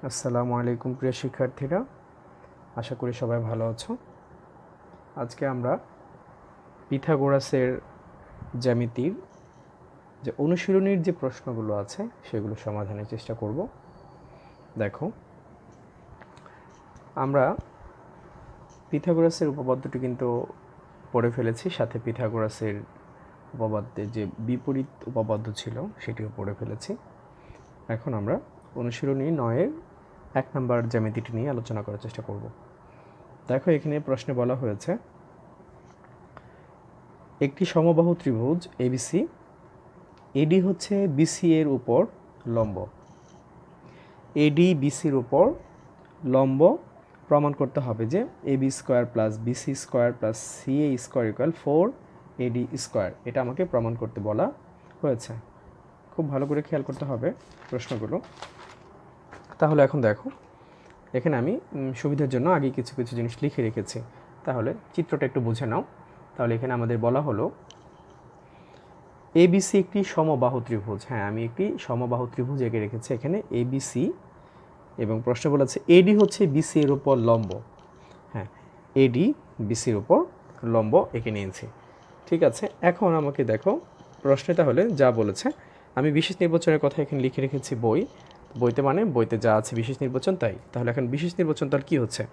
আসসালামু আলাইকুম প্রিয় শিক্ষার্থীরা, আশা করি সবাই ভালো আছো। আজকে আমরা পিথাগোরাসের জ্যামিতির যে অনুশীলনীর যে প্রশ্নগুলো আছে সেগুলো সমাধানের চেষ্টা করব। দেখো, আমরা পিথাগোরাসের উপপাদ্যটি কিন্তু পড়ে ফেলেছি, সাথে পিথাগোরাসের উপপাদ্যের যে বিপরীত উপপাদ্য ছিল সেটিও পড়ে ফেলেছি। এখন আমরা অনুশীলনী 9-এর 1 নম্বর জ্যামিতিটি নিয়ে আলোচনা করার চেষ্টা করব। দেখো, এখানে প্রশ্নে বলা হয়েছে একটি সমবাহু ত্রিভুজ এবিসি, এডি হচ্ছে বিসি এর উপর লম্ব। এডি বিসির উপর লম্ব প্রমাণ করতে হবে যে AB square plus BC square plus CA square equal 4AD square. এটা আমাকে প্রমাণ করতে বলা হয়েছে। খুব ভালো করে খেয়াল করতে হবে প্রশ্নগুলো। তাহলে এখন দেখো, এখানে আমি সুবিধার জন্য আগে কিছু কিছু জিনিস লিখে রেখেছি, তাহলে চিত্রটা একটু বুঝে নাও। তাহলে এখানে আমাদের বলা হলো এবিসি একটি সমবাহু ত্রিভুজ। হ্যাঁ, আমি একটি সমবাহু ত্রিভুজ এঁকে রেখেছি এখানে এবিসি, এবং প্রশ্ন বলেছে এডি হচ্ছে বিসি এর উপর লম্ব। হ্যাঁ, এডি বিসির উপর লম্ব এঁকে নিয়েছি। ঠিক আছে, এখন আমাকে দেখো প্রশ্নে তাহলে যা বলেছে, আমি বিশেষ নির্বাচনের কথা এখানে লিখে রেখেছি বইতে, মানে বইতে যা আছে বিশেষ নির্বাচন তাই। তাহলে এখন বিশেষ নির্বাচন তাহলে কী হচ্ছে,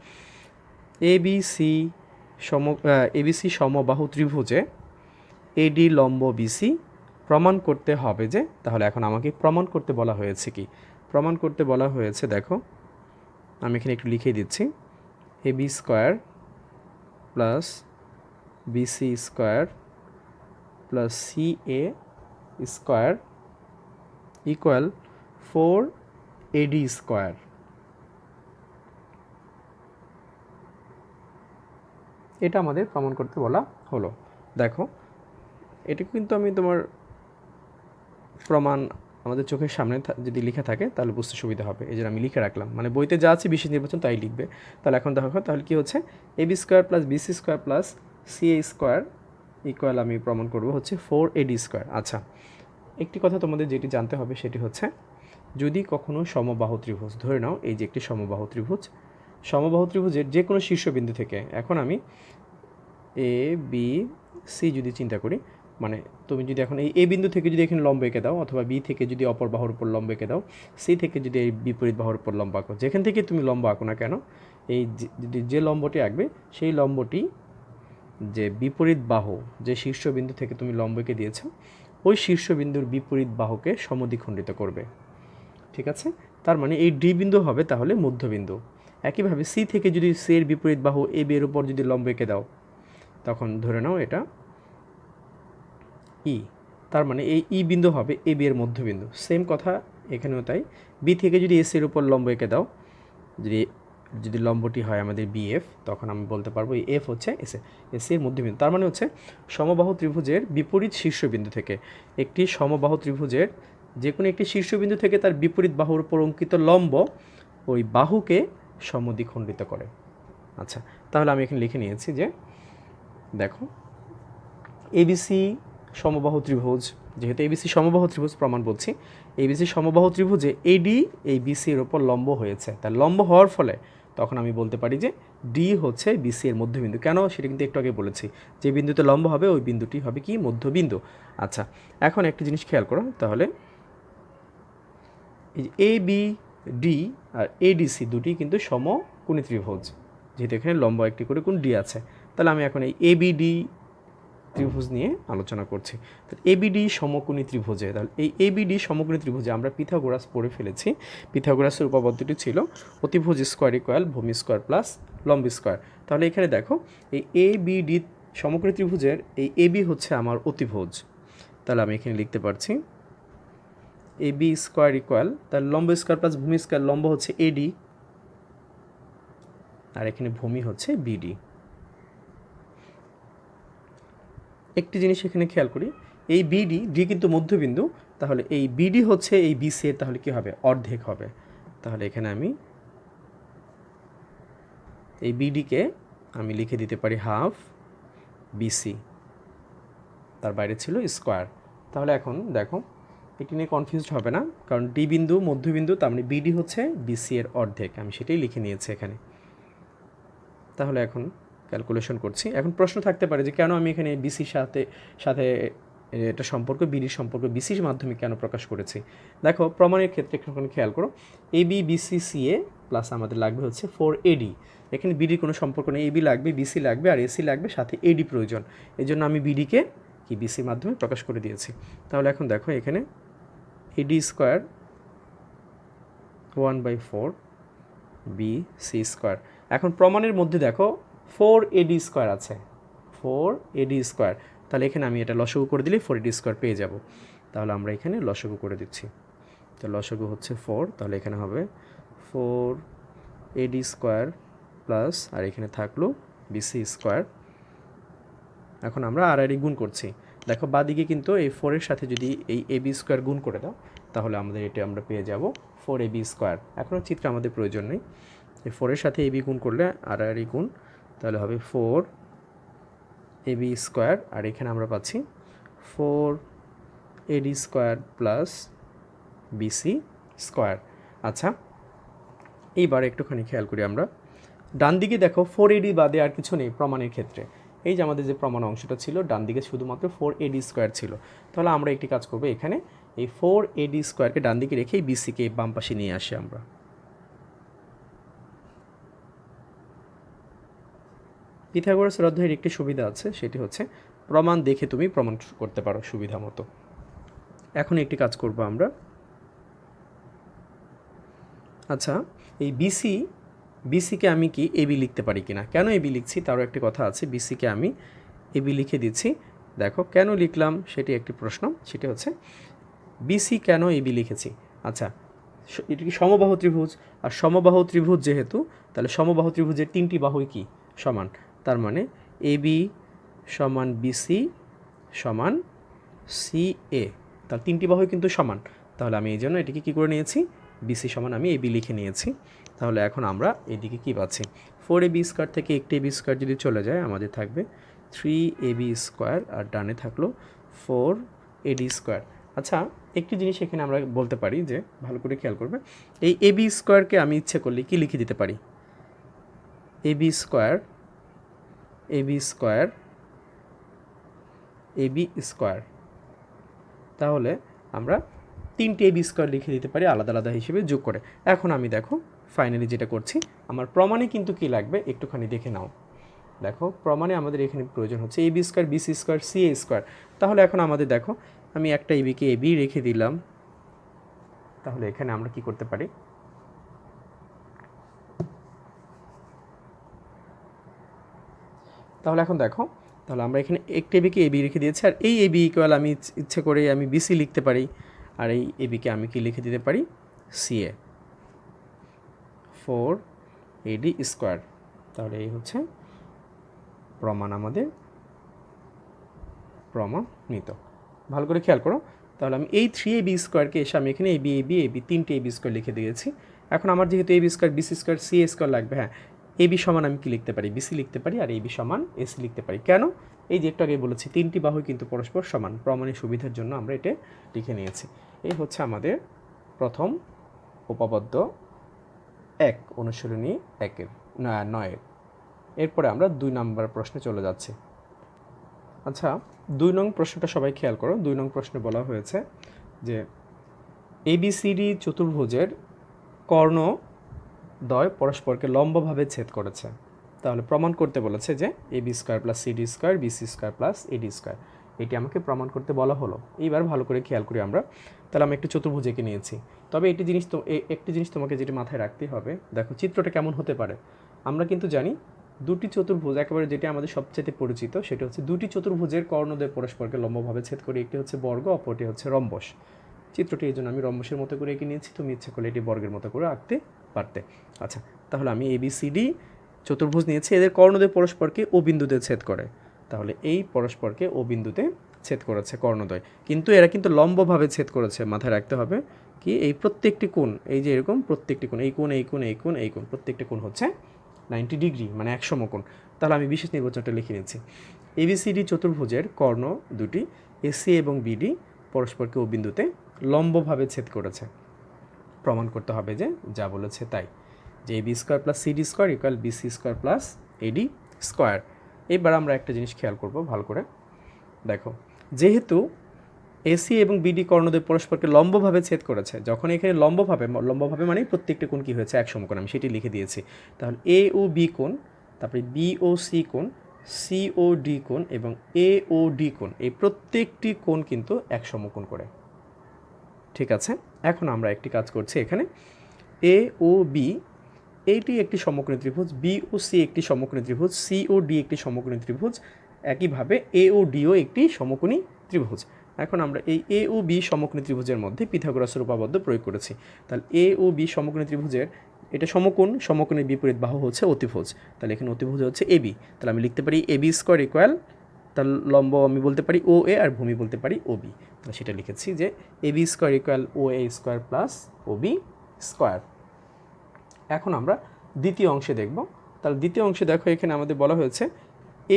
এবিসি সমবাহু ত্রিভুজে এডি লম্ব বিসি প্রমাণ করতে হবে যে, তাহলে এখন আমাকে প্রমাণ করতে বলা হয়েছে কি, প্রমাণ করতে বলা হয়েছে দেখো, আমি এখানে একটু লিখে দিচ্ছি, AB square plus BC square plus CA square equal 4AD square. এটা আমাদের প্রমাণ করতে বলা হলো। দেখো, এটা কিন্তু আমি তোমার প্রমাণ আমাদের চোখের সামনে যদি লেখা থাকে তাহলে বুঝতে সুবিধা হবে, এই জন্য আমি লিখে রাখলাম, মানে বইতে যা আছে বিশেষ নির্বাচন তাই লিখবে। তাহলে এখন দেখো, তাহলে কী হচ্ছে, AB square plus BC square plus CA square equal আমি প্রমাণ করব হচ্ছে 4AD স্কোয়ার। আচ্ছা, একটি কথা তোমাদের যেটি জানতে হবে সেটি হচ্ছে, যদি কখনো সমবাহু ত্রিভুজ, ধরে নাও এই যে একটি সমবাহু ত্রিভুজের যে কোনো শীর্ষবিন্দু থেকে, এখন আমি এ বি সি যদি চিন্তা করি, মানে তুমি যদি এখন এই এ বিন্দু থেকে যদি এখানে লম্ব এঁকে দাও, অথবা বি থেকে যদি অপর বাহুর উপর লম্ব এঁকে দাও, সি থেকে যদি এই বিপরীত বাহুর উপর লম্ব আঁকো, যেখান থেকে তুমি লম্ব আঁকো না কেন, এই যদি যে লম্বটি আঁকবে সেই লম্বটি যে বিপরীত বাহু, যে শীর্ষবিন্দু থেকে তুমি লম্ব এঁকে দিয়েছো, ওই শীর্ষবিন্দুর বিপরীত বাহুকে সমদ্বিখণ্ডিত করবে। ঠিক আছে, তার মানে এই ডি বিন্দু হবে তাহলে মধ্যবিন্দু। একইভাবে সি থেকে যদি সি এর বিপরীত বাহু এ বি এর উপর যদি লম্ব এঁকে দাও, তখন ধরে নাও এটা ই, তার মানে এই ই বিন্দু হবে এ বি এর মধ্যবিন্দু। সেম কথা এখানেও তাই, বি থেকে যদি এস এর উপর লম্ব এঁকে দাও, যদি যদি লম্বটি হয় আমাদের বিএফ, তখন আমি বলতে পারবো এই এফ হচ্ছে এস এর মধ্যবিন্দু। তার মানে হচ্ছে সমবাহু ত্রিভুজের বিপরীত শীর্ষবিন্দু থেকে, একটি সমবাহু ত্রিভুজের যে কোনো একটি শীর্ষবিন্দু থেকে তার বিপরীত বাহুর উপর অঙ্কিত লম্ব ওই বাহুকে সমদ্বিখণ্ডিত করে। আচ্ছা, তাহলে আমি এখানে লিখে নিয়েছি যে দেখো, এবিসি সমবাহু ত্রিভুজ, যেহেতু এবিসি সমবাহু ত্রিভুজ প্রমাণ বলছি, এবিসি সমবাহু ত্রিভুজে এডি এই বিসি এর উপর লম্ব হয়েছে, তার লম্ব হওয়ার ফলে তখন আমি বলতে পারি যে ডি হচ্ছে বিসি এর মধ্যবিন্দু। কেন, সেটা কিন্তু একটু আগে বলেছি, যে বিন্দুতে লম্ব হবে ওই বিন্দুটি হবে কি, মধ্যবিন্দু। আচ্ছা, এখন একটা জিনিস খেয়াল করো, তাহলে এই যে A B D R ADC দুটি কিন্তু সমকোণী ত্রিভুজ, যেহেতু এখানে লম্ব একটি করে কোণ ডি আছে, তাহলে আমি এখন এই এবিডি ত্রিভুজ নিয়ে আলোচনা করছি। তো এবিডি সমকোণী ত্রিভুজে, তাহলে এই এবিডি সমকোণী ত্রিভুজে আমরা পিথাগোরাস পড়ে ফেলেছি। পিথাগোরাসের উপপাদ্যটি ছিল অতিভুজ স্কোয়ার ইকুয়াল ভূমি স্কোয়ার প্লাস লম্ব স্কোয়ার। তাহলে এখানে দেখো, এই এবিডি সমকোণী ত্রিভুজের এই এবি হচ্ছে আমার অতিভুজ, তাহলে আমি এখানে লিখতে পারছি এবি স্কোয়ার ইকুয়াল, তাহলে লম্ব স্কোয়ার প্লাস ভূমি স্কোয়ার, লম্ব হচ্ছে এডি আর এখানে ভূমি হচ্ছে বিডি। একটি জিনিস এখানে খেয়াল করি, এই ডি কিন্তু মধ্যবিন্দু, তাহলে এই বিডি হচ্ছে এই বিসি এর তাহলে কি হবে, অর্ধেক হবে। তাহলে এখানে আমি এই বিডিকে আমি লিখে দিতে পারি হাফ বিসি, তার বাইরে ছিল স্কোয়ার। তাহলে এখন দেখো, এটি নিয়ে কনফিউজড হবে না, কারণ ডি বিন্দু মধ্যবিন্দু, তার মানে বিডি হচ্ছে বিসি এর অর্ধেক, আমি সেটাই লিখে নিয়েছি এখানে। তাহলে এখন ক্যালকুলেশন করছি। এখন প্রশ্ন থাকতে পারে যে কেন আমি এখানে বিসির সাথে সাথে এটা সম্পর্ক, বিডির সম্পর্ক বিসির মাধ্যমে কেন প্রকাশ করেছি। দেখো প্রমাণের ক্ষেত্রে একটুখানি খেয়াল করো, এবি বিসি সিএ প্লাস আমাদের লাগবে হচ্ছে 4AD। এখানে বিডির কোনো সম্পর্ক নেই, এবি লাগবে, বিসি লাগবে, আর এসি লাগবে, সাথে এডি প্রয়োজন। এই জন্য আমি বিডিকে কি বিসির মাধ্যমে প্রকাশ করে দিয়েছি। তাহলে এখন দেখো এখানে এডি স্কোয়ার 1/4 বিসি স্কোয়ার। এখন প্রমাণের মধ্যে দেখো 4AD স্কোয়ার আছে, 4AD স্কোয়ার। তাহলে এখানে আমি এটা লসগু করে দিলে 4AD স্কোয়ার পেয়ে যাব। তাহলে আমরা এখানে লসগু করে দিচ্ছি। তো লসগু হচ্ছে 4, তাহলে এখানে হবে 4AD স্কোয়ার প্লাস, আর এখানে থাকলো বিসি স্কোয়ার। এখন আমরা আর গুণ করছি। দেখো বাদিকে কিন্তু এই 4-এর সাথে যদি এই এবি স্কোয়ার গুণ করে দাও, তাহলে আমাদের এটা আমরা পেয়ে যাব 4AB স্কোয়ার। এখনও চিত্র আমাদের প্রয়োজন নেই। এই 4-এর সাথে এবি গুণ করলে আর গুণ, তাহলে হবে 4AB স্কোয়ার, আর এখানে আমরা পাচ্ছি 4AD square plus BC square. আচ্ছা, এইবার একটুখানি খেয়াল করি আমরা। ডান দিকে দেখো 4AD বাদে আর কিছু নেই প্রমাণের ক্ষেত্রে। এই যে আমাদের যে প্রমাণ অংশটা ছিল, ডান দিকে শুধুমাত্র 4AD স্কোয়ার ছিল। তাহলে আমরা একটি কাজ করবো, এখানে এই 4AD স্কোয়ারকে ডান দিকে রেখে বিসিকে বাম পাশে নিয়ে আসি আমরা। পিথাগোরাসের অধ্যায়ের একটি সুবিধা আছে, সেটি হচ্ছে প্রমাণ দেখে তুমি প্রমাণ করতে পারো সুবিধা মতো। এখন একটি কাজ করব আমরা। আচ্ছা, এই বিসিকে আমি কি এবি লিখতে পারি কিনা, কেন এবি লিখছি তারও একটি কথা আছে। বিসিকে আমি এবি লিখে দিচ্ছি। দেখো কেন লিখলাম সেটি একটি প্রশ্ন, সেটি হচ্ছে বিসি কেন এবি লিখেছি। আচ্ছা, এটা কি সমবাহু ত্রিভুজ, আর সমবাহু ত্রিভুজ যেহেতু, তাহলে সমবাহু ত্রিভুজের 3টি বাহুই কি সমান, তার মানে এবি সমান বিসি সমান সিএ, তার 3টি বাহুই কিন্তু সমান। তাহলে আমি এই জন্য এটিকে কী করে নিয়েছি, বিসি সমান আমি এবি লিখে নিয়েছি। তাহলে এখন আমরা এদিকে কী পাচ্ছি, 4AB স্কোয়ার থেকে একটি এবি স্কোয়ার যদি চলে যায়, আমাদের থাকবে 3AB স্কোয়ার, আর ডানে থাকলো 4AD স্কোয়ার। আচ্ছা, একটি জিনিস এখানে আমরা বলতে পারি যে, ভালো করে খেয়াল করবে, এই এবি স্কোয়ারকে আমি ইচ্ছে করলে কি লিখে দিতে পারি, এবি স্কোয়ার এবি স্কোয়ার। তাহলে আমরা 3টে এবি স্কোয়ার লিখে দিতে পারি আলাদা আলাদা হিসেবে যোগ করে। এখন আমি দেখো ফাইনালি যেটা করছি, আমার প্রমাণে কিন্তু কি লাগবে একটুখানি দেখে নাও। দেখো প্রমাণে আমাদের এখানে প্রয়োজন হচ্ছে AB square BC square CA square. তাহলে এখন আমাদের দেখো আমি একটা এবিকে এবি রেখে দিলাম। তাহলে এখানে আমরা কি করতে পারি, তাহলে এখন দেখো, তাহলে আমরা এখানে একটা এবিকে এবি রেখে দিয়েছি, আর এই এবি ইকুয়াল আমি ইচ্ছে করে আমি বিসি লিখতে পারি, আর এই এবিকে আমি কি লিখে দিতে পারি, সিএ 4AD স্কোয়ার। তাহলে এই হচ্ছে প্রমাণ আমাদের প্রমাণিত। ভালো করে খেয়াল করো। তাহলে আমি এই 3AB স্কোয়ারকে এসে আমি এখানে এবি 3টে এবি স্কোয়ার লিখে দিয়েছি। এখন আমার যেহেতু AB square BC square CA square লাগবে, হ্যাঁ এবি সমান আমি কি লিখতে পারি, বিসি লিখতে পারি, আর এবি সমান এসি লিখতে পারি। কেন, এই যে একটু আগে বলেছি 3টি বাহু কিন্তু পরস্পর সমান, প্রমাণের সুবিধার জন্য আমরা এটা লিখে নিয়েছি। এই হচ্ছে আমাদের প্রথম উপপাদ্য 1 অনুশীলনী 9-এর। এরপরে আমরা 2 নম্বর প্রশ্নে চলে যাচ্ছি। আচ্ছা, 2 নং প্রশ্নটা সবাই খেয়াল করো। 2 নং প্রশ্নে বলা হয়েছে যে ABCD চতুর্ভুজের কর্ণদ্বয় পরস্পরকে লম্বভাবে ছেদ করেছে। তাহলে প্রমাণ করতে বলেছে যে AB square plus CD square BC square plus AD square, এটি আমাকে প্রমাণ করতে বলা হলো। এইবার ভালো করে খেয়াল করি আমরা। তাহলে আমি একটি চতুর্ভুজ এঁকে নিয়েছি। তবে একটি জিনিস তোমাকে যেটি মাথায় রাখতে হবে, দেখো চিত্রটা কেমন হতে পারে। আমরা কিন্তু জানি দুটি চতুর্ভুজ, একেবারে যেটি আমাদের সবচেয়ে পরিচিত সেটা হচ্ছে দুটি চতুর্ভুজের কর্ণদ্বয় পরস্পরকে লম্বভাবে ছেদ করে, একটি হচ্ছে বর্গ, অপরটি হচ্ছে রম্বস। চিত্রটি এই জন্য আমি রম্বসের মতো করে এঁকে নিয়েছি, তুমি ইচ্ছে করলে এটি বর্গের মতো করে আঁকতে পারতে। আচ্ছা, তাহলে আমি ABCD চতুর্ভুজ নিয়েছি, এদের কর্ণদ্বয় পরস্পরকে ও বিন্দুতে ছেদ করে। তাহলে এই পরস্পরকে ও বিন্দুতে ছেদ করেছে কর্ণদ্বয়, কিন্তু এরা কিন্তু লম্বভাবে ছেদ করেছে। মাথায় রাখতে হবে কি, এই প্রত্যেকটি কোণ, এই যে এরকম প্রত্যেকটি কোণ, এই কোণ এই কোণ এই কোণ এই কোণ, প্রত্যেকটি কোণ হচ্ছে 90 ডিগ্রি, মানে 100 কোণ। তাহলে আমি বিশেষ নির্বাচনটা লিখে নিচ্ছি। ABCD চতুর্ভুজের কর্ণ দুটি এসি এবং বিডি পরস্পরকে ও বিন্দুতে লম্বভাবে ছেদ করেছে, প্রমাণ করতে হবে যে যা বলেছে তাই, যে AB square plus CD square equal BC square plus AD square. এবার আমরা একটা জিনিস খেয়াল করব ভালো করে, দেখো যেহেতু এসি এবং বিডি কর্ণদ্বয় পরস্পরকে লম্বভাবে ছেদ করেছে, যখন এখানে লম্বভাবে মানে প্রত্যেকটা কোণ কী হয়েছে, এক সমকোণ, আমি সেটি লিখে দিয়েছি। তাহলে এ ও বি কোণ, তারপরে বি ও সি কোণ, সি ও ডি কোণ এবং এ ও ডি কোণ, এই প্রত্যেকটি কোণ কিন্তু এক সমকোণ করে। ঠিক আছে, এখন আমরা একটি কাজ করছি এখানে, এ ও বি এইটি একটি সমকোণী ত্রিভুজ, বি ও সি একটি সমকোণী ত্রিভুজ, সি ও ডি একটি সমকোণী ত্রিভুজ, একইভাবে এ ও ডিও একটি সমকোণী ত্রিভুজ। এখন আমরা এই এ ও বি সমকোণী ত্রিভুজের মধ্যে পিথাগোরাসের উপপাদ্য প্রয়োগ করেছি। তাহলে এ ও বি সমকোণী ত্রিভুজের এটা সমকোণ, সমকোণের বিপরীত বাহু হচ্ছে অতিভুজ, তাহলে এখানে অতিভুজ হচ্ছে এ বি, তাহলে আমি লিখতে পারি এ বি স্কোয়ার ইকুয়াল, তার লম্ব আমি বলতে পারি ও এ আর ভূমি বলতে পারি ও বি, তাহলে সেটা লিখেছি যে A B square equal O A square plus O B square. এখন আমরা দ্বিতীয় অংশে দেখব। তাহলে দ্বিতীয় অংশে দেখো এখানে আমাদের বলা হয়েছে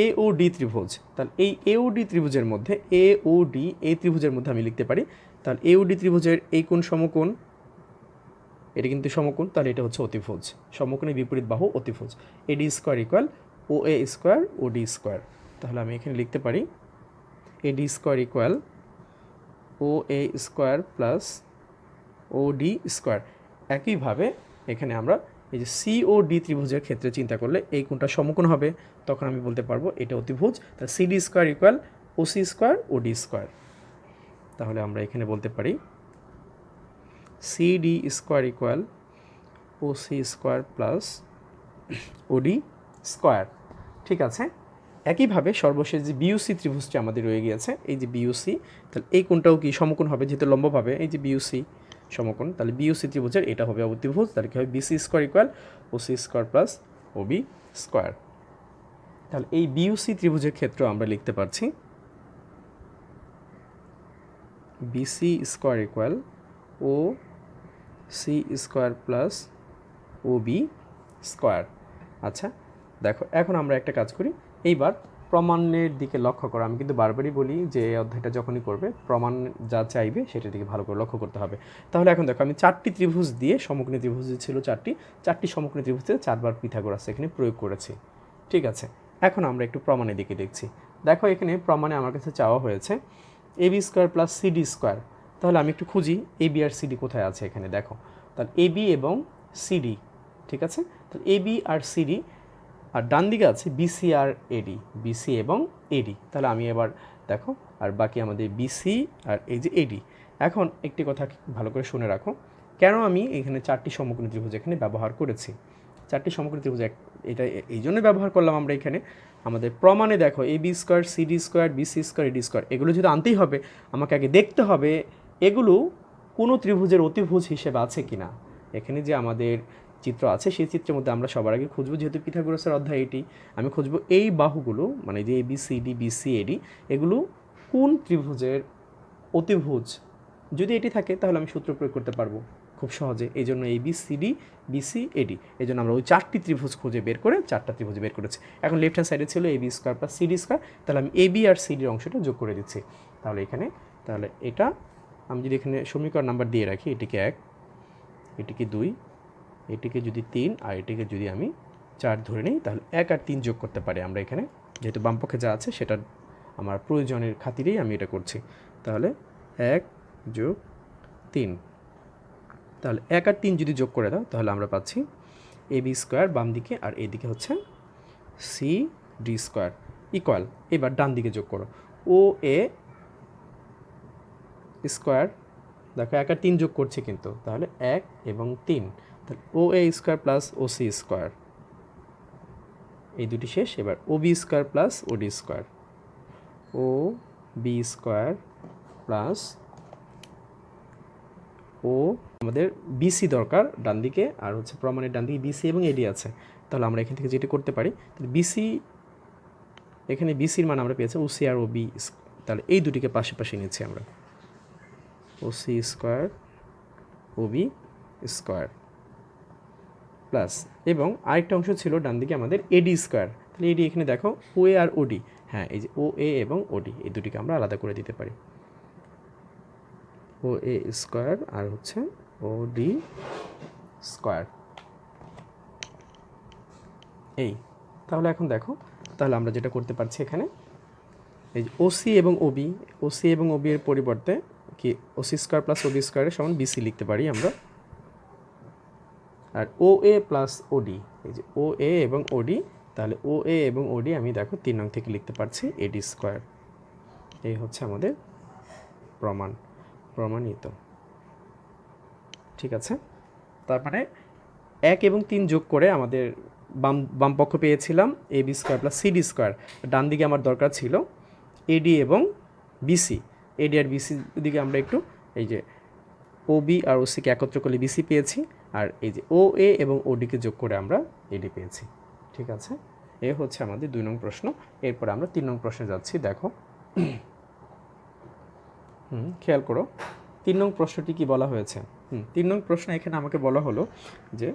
এ ও ডি ত্রিভুজ, তাহলে এই এ ও ডি ত্রিভুজের মধ্যে এ ও ডি এই ত্রিভুজের মধ্যে আমি লিখতে পারি, তাহলে এ ও ডি ত্রিভুজের এই কোণ সমকোণ, এটা কিন্তু সমকোণ, তাহলে এটা হচ্ছে অতিভুজ, সমকোণের বিপরীত বাহু অতিভুজ, A D square equal O A square O D square. তাহলে আমি এখানে লিখতে পারি A D square equal O A square plus O D square. একইভাবে এখানে আমরা এই যে সি ও ডি ত্রিভুজের ক্ষেত্রে চিন্তা করলে এই কোণটা সমকোণ হবে, তখন আমি বলতে পারবো এটা অতিভুজ, তাহলে সি ডি স্কোয়ার ইকুয়াল ও C square O D square. তাহলে আমরা এখানে বলতে পারি সি ডি স্কোয়ার ইকুয়াল ও C square plus O D square. ঠিক আছে, একইভাবে সর্বশেষ যে বিইউসি ত্রিভুজটি আমাদের রয়ে গিয়েছে, এই যে বিইউসি, তাহলে এই কোণটাও কি সমকোণ হবে, যেহেতু লম্বভাবে এই যে বিইউসি সমকোণ, তাহলে বিইউসি ত্রিভুজের এটা হবে অতিভুজ, তাহলে কি হবে বিসি স্কোয়ার ইকুয়াল ও সি স্কোয়ার প্লাস ও বি স্কোয়ার। তাহলে এই বিইউসি ত্রিভুজের ক্ষেত্রে আমরা লিখতে পারছি বিসি স্কোয়ার ইকুয়াল ও সি স্কোয়ার প্লাস ও বি স্কোয়ার। আচ্ছা দেখো, এখন আমরা একটা কাজ করি, এইবার প্রমাণের দিকে লক্ষ্য করো। আমি কিন্তু বারবারই বলি যে এই অধ্যায়টা যখনই করবে প্রমাণ যা চাইবে সেটার দিকে ভালো করে লক্ষ্য করতে হবে। তাহলে এখন দেখো আমি চারটি ত্রিভুজ দিয়ে, সমকোণী ত্রিভুজ ছিল চারটি সমকোণী ত্রিভুজে চারবার পিথাগোরাস এখানে প্রয়োগ করেছি। ঠিক আছে, এখন আমরা একটু প্রমাণের দিকে দেখছি। দেখো এখানে প্রমাণে আমার কাছে চাওয়া হয়েছে A B square plus CD square. তাহলে আমি একটু খুঁজি এ বি আর সিডি কোথায় আছে এখানে, দেখো তাহলে এ বি এবং সিডি, ঠিক আছে, তাহলে এ বি আর সিডি, আর ডান দিকে আছে বিসি আর এডি, বিসি এবং এডি। তাহলে আমি এবার দেখো, আর বাকি আমাদের বিসি আর এই যে এডি। এখন একটি কথা ভালো করে শুনে রাখো, কেন আমি এখানে চারটি সমকোণী ত্রিভুজ এখানে ব্যবহার করেছি। চারটি সমকোণী ত্রিভুজ এটা এই জন্য ব্যবহার করলাম আমরা এখানে, আমাদের প্রমাণে দেখো A B square CD square BC square AD square এগুলো যদি আনতেই হবে, আমাকে আগে দেখতে হবে এগুলো কোনো ত্রিভুজের অতিভুজ হিসেবে আছে কিনা। এখানে যে আমাদের চিত্র আছে সেই চিত্রের মধ্যে আমরা সবার আগে খুঁজবো, যেহেতু পিথাগোরাসের অধ্যায় এটি, আমি খুঁজবো এই বাহুগুলো মানে যে A B C D BC AD এগুলো কোন ত্রিভুজের অতিভুজ। যদি এটি থাকে তাহলে আমি সূত্র প্রয়োগ করতে পারবো খুব সহজে, এই জন্য A B C D BC AD, এই জন্য আমরা ওই চারটি ত্রিভুজ খুঁজে বের করে চারটা ত্রিভুজ বের করেছি। এখন লেফট হ্যান্ড সাইডে ছিল A B square plus CD square, তাহলে আমি এ বি আর সিডির অংশটা যোগ করে দিচ্ছি। তাহলে এখানে তাহলে এটা আমি যদি এখানে সমীকরণ নাম্বার দিয়ে রাখি, এটিকে 1, এটিকে 2, এটিকে যদি 3 আর এটিকে যদি আমি 4 ধরে নিই, তাহলে 1 আর 3 যোগ করতে পারি আমরা এখানে, যেহেতু বামপক্ষে যা আছে সেটা আমার প্রয়োজনের খাতিরেই আমি এটা করছি। তাহলে 1 যোগ 3, তাহলে 1 আর 3 যদি যোগ করে দাও তাহলে আমরা পাচ্ছি এ বি স্কোয়ার বাম দিকে আর এদিকে হচ্ছে সি ডি স্কোয়ার ইকুয়াল, এবার ডান দিকে যোগ করো ও এ স্কোয়ার, দেখো 1 আর 3 যোগ করছে কিন্তু, তাহলে 1 এবং 3, তাহলে ও A square plus O C square, এই দুটি শেষ। এবার ও B square plus O D square, ও বি স্কোয়ার প্লাস ও আমাদের বিসি দরকার ডান দিকে, আর হচ্ছে প্রমাণের ডান দিকে বিসি এবং এডি আছে। তাহলে আমরা এখান থেকে যেটি করতে পারি, তাহলে বিসি এখানে বিসির মান আমরা পেয়েছি ও সি আর ও বি, তাহলে এই দুটিকে পাশাপাশি নিচ্ছি আমরা, ও সি স্কোয়ার ও বি স্কোয়ার প্লাস, এবং আরেকটা অংশ ছিল ডান দিকে আমাদের এডি স্কোয়ার। তাহলে এডি এখানে দেখো ও এ আর ওডি, হ্যাঁ এই যে ও এ এবং ওডি এই দুটিকে আমরা আলাদা করে দিতে পারি। ও এ স্কোয়ার আর হচ্ছে ও ডি স্কোয়ার। এই তাহলে এখন দেখো, তাহলে আমরা যেটা করতে পারছি এখানে, এই ওসি এবং ওবি, ওসি এবং ওবি এর পরিবর্তে কি ওসি স্কোয়ার প্লাস ওবি স্কোয়ারের সমান বিসি লিখতে পারি আমরা। আর ও এ প্লাস ওডি, এই যে ও এ এবং ওডি, তাহলে ও এ এবং ওডি আমি দেখো 3 নং থেকে লিখতে পারছি এডি স্কোয়ার। এই হচ্ছে আমাদের প্রমাণিত। ঠিক আছে, তারপরে 1 এবং 3 যোগ করে আমাদের বাম পক্ষ পেয়েছিলাম A B square plus CD square. ডান দিকে আমার দরকার ছিল এডি এবং বিসি। এডি আর বিসি দিকে আমরা একটু এই যে ও বি আর ওসিকে একত্র করলে বিসি পেয়েছি, আর এই যে ও এ এবং ওডিকে যোগ করে আমরা এডি পেয়েছি। ঠিক আছে, এ হচ্ছে আমাদের 2 নং প্রশ্ন। এরপর আমরা 3 নং প্রশ্নে যাচ্ছি। দেখো, খেয়াল করো 3 নং প্রশ্নটি কি বলা হয়েছে। 3 নং প্রশ্ন এখানে আমাকে বলা হলো যে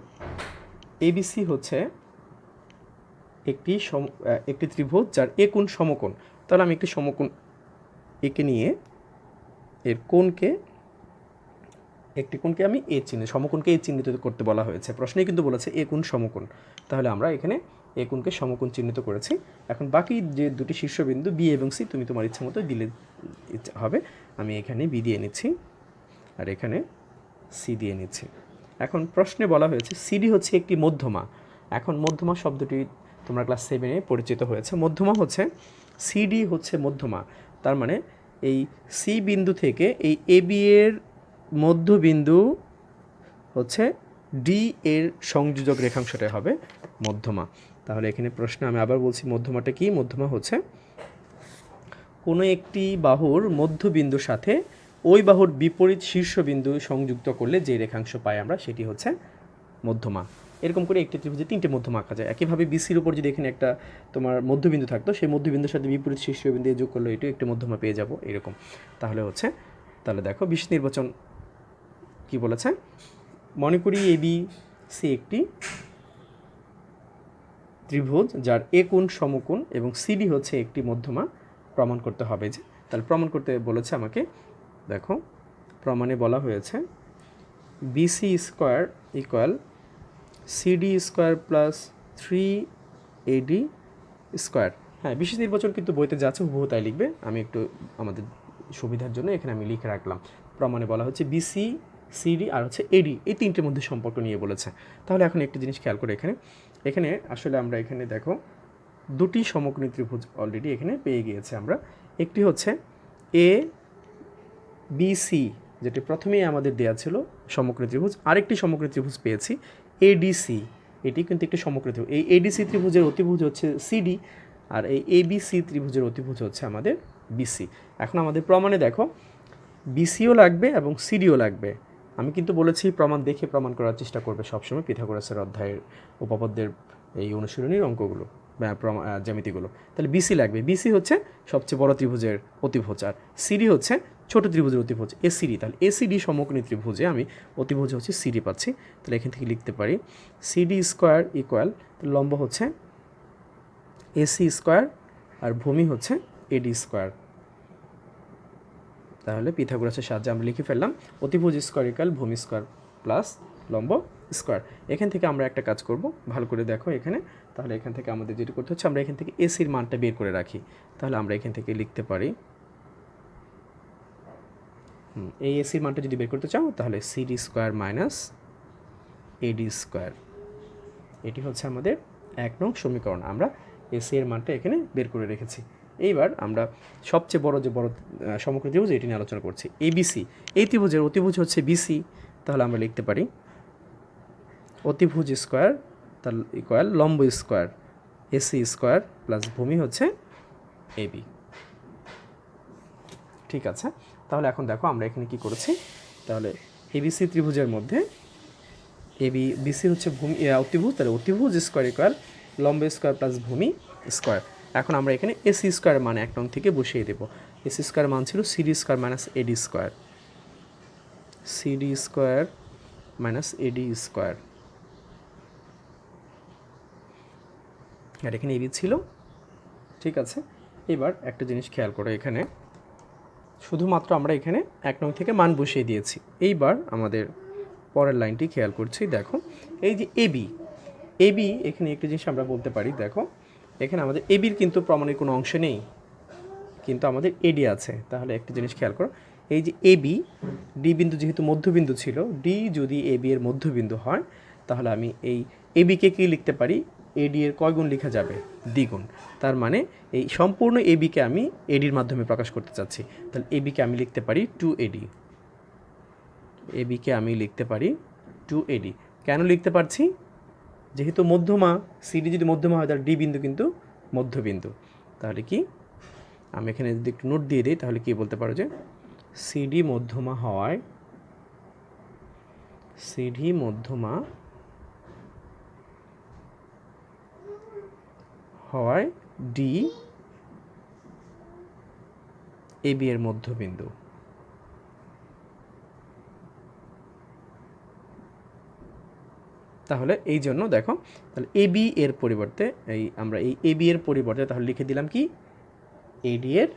এবিসি হচ্ছে একটি ত্রিভুজ যার এ কোণ সমকোণ। তাহলে আমি একটি সমকোণ একে নিয়ে এর কোণকে, একটি কোণকে আমি এ চিহ্নিত, সমকোণকে এ চিহ্নিত করতে বলা হয়েছে। প্রশ্নেই কিন্তু বলেছে এ কোণ সমকোণ। তাহলে আমরা এখানে এ কোণকে সমকোণ চিহ্নিত করেছি। এখন বাকি যে দুটি শীর্ষবিন্দু বি এবং সি তুমি তোমার ইচ্ছা মতো দিলে হবে। আমি এখানে বি দিয়ে নিচ্ছি আর এখানে সি দিয়ে নিচ্ছি। এখন প্রশ্নে বলা হয়েছে সিডি হচ্ছে একটি মধ্যমা। এখন মধ্যমা শব্দটি তোমরা ক্লাস 7-এ পরিচিত হয়েছে। মধ্যমা হচ্ছে সিডি হচ্ছে মধ্যমা, তার মানে এই সি বিন্দু থেকে এই এ বি এর মধ্যবিন্দু হচ্ছে ডি এর সংযোজক রেখাংশটা হবে মধ্যমা। তাহলে এখানে প্রশ্ন আমি আবার বলছি, মধ্যমাটা কি? মধ্যমা হচ্ছে কোনো একটি বাহুর মধ্যবিন্দুর সাথে ওই বাহুর বিপরীত শীর্ষবিন্দু সংযুক্ত করলে যে রেখাংশ পাই আমরা, সেটি হচ্ছে মধ্যমা। এরকম করে একটি ত্রিভুজে 3টে মধ্যমা আঁকা যায়। একইভাবে বিসির উপর যদি এখানে একটা তোমার মধ্যবিন্দু থাকতো, সেই মধ্যবিন্দুর সাথে বিপরীত শীর্ষবিন্দু যোগ করলে এটাও একটি মধ্যমা পেয়ে যাব এরকম। তাহলে দেখো 20 নির্বাচন কি বলেছে, মনে করি এ বি সি একটি ত্রিভুজ যার এ কোণ সমকোণ এবং সিডি হচ্ছে একটি মধ্যমা। প্রমাণ করতে হবে যে, তাহলে প্রমাণ করতে বলেছে আমাকে। দেখো, প্রমাণে বলা হয়েছে BC square equal CD square plus 3AD square. হ্যাঁ, বিশেষ নির্বাচন কিন্তু বইতে যাচ্ছে, হুবহু তাই লিখবে। আমি একটু আমাদের সুবিধার জন্য এখানে আমি লিখে রাখলাম। প্রমাণে বলা হচ্ছে বিসি, সিডি আর হচ্ছে এডি, এই 3টের মধ্যে সম্পর্ক নিয়ে বলেছে। তাহলে এখন একটি জিনিস খেয়াল করে, এখানে আসলে আমরা এখানে দেখো 2টি সমকোণী ত্রিভুজ অলরেডি এখানে পেয়ে গিয়েছে আমরা। একটি হচ্ছে এ বি সি, যেটি প্রথমেই আমাদের দেওয়া ছিল সমকোণী ত্রিভুজ। আরেকটি সমকোণী ত্রিভুজ পেয়েছি এডিসি, এটি কিন্তু একটি সমকোণী ত্রিভুজ। এই এডিসি ত্রিভুজের অতিভুজ হচ্ছে সিডি, আর এই এবিসি ত্রিভুজের অতিভুজ হচ্ছে আমাদের বিসি। এখন আমাদের প্রমাণে দেখো বিসিও লাগবে এবং সিডিও লাগবে। আমি কিন্তু বলেছি প্রমাণ দেখে প্রমাণ করার চেষ্টা করবে সবসময়, পিথাগোরাসের অধ্যায়ের উপপাদ্যের এই অনুশীলনীর অঙ্কগুলো বা জ্যামিতিগুলো। তাহলে বিসি লাগবে। বিসি হচ্ছে সবচেয়ে বড় ত্রিভুজের অতিভুজ, আর সিডি হচ্ছে ছোট ত্রিভুজের অতিভুজ এসিডি। তাহলে এসিডি সমকোণী ত্রিভুজে আমি অতিভুজ হচ্ছে সিডি পাচ্ছি। তাহলে এখান থেকে লিখতে পারি সিডি স্কোয়ার ইকুয়াল, লম্ব হচ্ছে এসি স্কোয়ার আর ভূমি হচ্ছে এডি স্কোয়ার। তাহলে পিথাগোরাসের সাহায্যে আমরা লিখে ফেললাম অতিভুজ স্কোয়ার ইকুয়াল ভূমি স্কোয়ার প্লাস লম্ব স্কোয়ার। এখান থেকে আমরা একটা কাজ করব, ভালো করে দেখো এখানে। তাহলে এখান থেকে আমাদের যেটা করতে হচ্ছে, আমরা এখান থেকে এসির মানটা বের করে রাখি। তাহলে আমরা এখান থেকে লিখতে পারি এই এসির মানটা যদি বের করতে চাও, তাহলে CD square minus AD square. এটি হচ্ছে আমাদের 1 নং সমীকরণ। আমরা এসি এর মানটা এখানে বের করে রেখেছি। এইবার আমরা সবচেয়ে বড় সমকোণী ত্রিভুজ এটি নিয়ে আলোচনা করছি, এবিসি। এই ত্রিভুজের অতিভুজ হচ্ছে বিসি। তাহলে আমরা লিখতে পারি অতিভুজ স্কোয়ার তাহলে ইকুয়াল লম্ব স্কোয়ার এসি স্কোয়ার প্লাস ভূমি হচ্ছে এবি। ঠিক আছে, তাহলে এখন দেখো আমরা এখানে কি করেছি। তাহলে এবিসি ত্রিভুজের মধ্যে বিসি হচ্ছে ভূমি অতিভুজ, তাহলে অতিভুজ স্কোয়ার ইকুয়াল লম্ব স্কোয়ার প্লাস ভূমি স্কোয়ার। এখন আমরা এখানে এসি স্কোয়ার মান 1 নং থেকে বসিয়ে দেবো। এসি স্কোয়ার মান ছিল CD square minus AD square, CD square minus AD square. আর এখানে এবি ছিল। ঠিক আছে, এবার একটা জিনিস খেয়াল করো, এখানে শুধুমাত্র আমরা এখানে 1 নং থেকে মান বসিয়ে দিয়েছি। এইবার আমাদের পরের লাইনটি খেয়াল করছি। দেখো এই যে এবি এখানে একটি জিনিস আমরা বলতে পারি। দেখো এখানে আমাদের এবির কিন্তু প্রমাণের কোনো অংশ নেই, কিন্তু আমাদের এডি আছে। তাহলে একটা জিনিস খেয়াল করো, এই যে এবি ডি বিন্দু যেহেতু মধ্যবিন্দু ছিল, ডি যদি এবি এর মধ্যবিন্দু হয়, তাহলে আমি এই এবিকে কী লিখতে পারি, এডি এর কয় গুণ লেখা যাবে, দ্বিগুণ। তার মানে এই সম্পূর্ণ এবিকে আমি এডির মাধ্যমে প্রকাশ করতে চাচ্ছি। তাহলে এবিকে আমি লিখতে পারি 2AD। এবিকে আমি লিখতে পারি 2AD। কেন লিখতে পারছি? যেহেতু মধ্যমা, সিডি যদি মধ্যমা হয় তাহলে ডি বিন্দু কিন্তু মধ্যবিন্দু। তাহলে কি আমি এখানে যদি একটু নোট দিয়ে দিই, তাহলে কি বলতে পারো যে সিডি মধ্যমা হওয়ায় ডি এবি এর মধ্যবিন্দু। তাহলে এই জন্য দেখো, তাহলে এবি এর পরিবর্তে আমরা এই এবি এর পরিবর্তে তাহলে লিখে দিলাম কি, এডি এর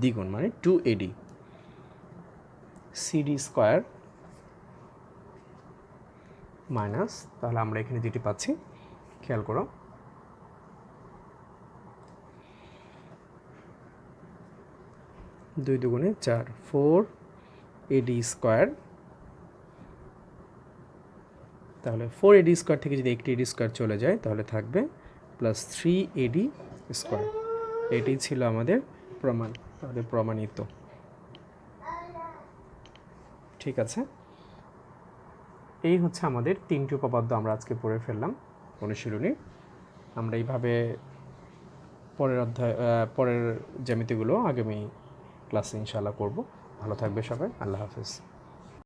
দ্বিগুণ, মানে 2AD। সিডি স্কোয়ার মাইনাস, তাহলে আমরা এখানে যেটি পাচ্ছি খেয়াল করো, 2 দুগুণে 4, 4AD স্কোয়ার। তাহলে 4AD স্কোয়ার থেকে যদি একটি এডি স্কোয়ার চলে যায় তাহলে থাকবে প্লাস 3AD স্কোয়ার। এটি ছিল আমাদের প্রমাণ, আমাদের প্রমাণিত। ঠিক আছে, এই হচ্ছে আমাদের 3টি উপপাদ্য আমরা আজকে পড়ে ফেললাম অনুশীলনী। আমরা এইভাবে পরের জ্যামিতিগুলো আগামী ক্লাসে ইনশাআল্লাহ করব। ভালো থাকবে সবাই, আল্লাহ হাফেজ।